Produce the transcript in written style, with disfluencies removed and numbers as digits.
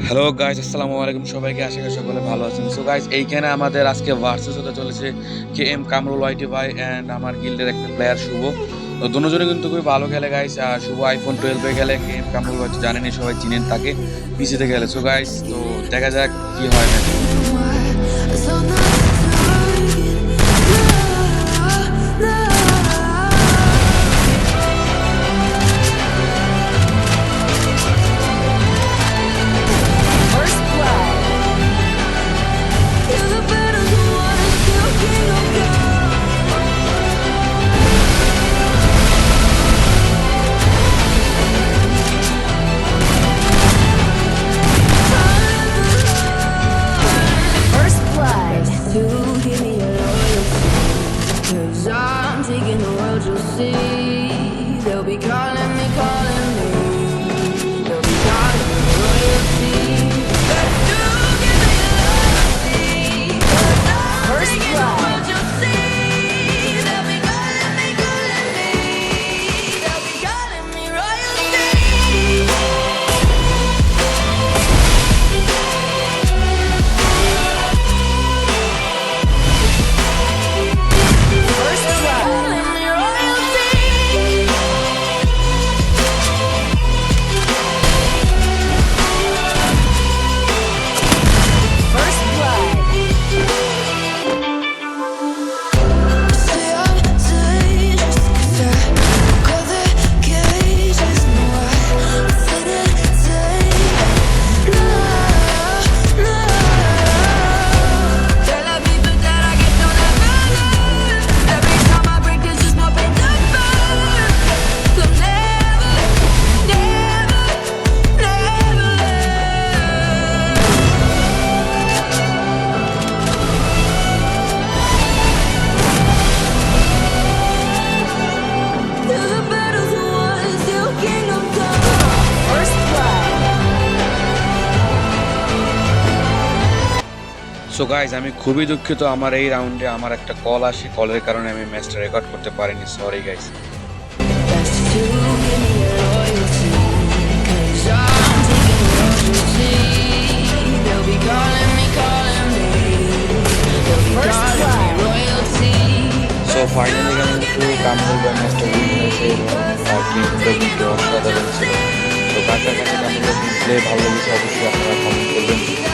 Hello guys, আসসালামু আলাইকুম। সবাইকে আশা করি সকলে ভালো আছেন। সো গাইস, এইখানে আমাদের আজকে ভার্সেস হতে চলেছে কে এম কামরুল ওয়াইটি ভাই অ্যান্ড আমার গিল্ডের একটা প্লেয়ার শুভ। তো দুজনে কিন্তু খুবই ভালো খেলে গাইস। শুভ আইফোন 12 এ গেলে, কে এম কামরুল হচ্ছে জানেনই, সবাই চিনেন তাকে পিসিতে গেলে। সো গাইস, তো দেখা যাক কি হয় ম্যাচে। Taking the world, you'll see. They'll be calling me, calling me. They'll be calling me royalty. But you give me loyalty. 'Cause I'm taking the world, you'll see. They'll be calling me, calling me. They'll be calling me royalty. So guys, আমি খুবই দুঃখিত, আমার এই রাউন্ডে আমার একটা call আসে, কলের কারণে আমি ম্যাচটা রেকর্ড করতে পারিনি। Sorry guys. সো ফাইনালি কিন্তু কামরুল ভাই ম্যাচটা উইন হয়েছে এবং টিমটা কিন্তু অসাধারণ ছিল। তো কার কাছে কামরুল ভাই প্লে ভালো লেগেছে অবশ্যই আপনারা কমেন্ট করবেন।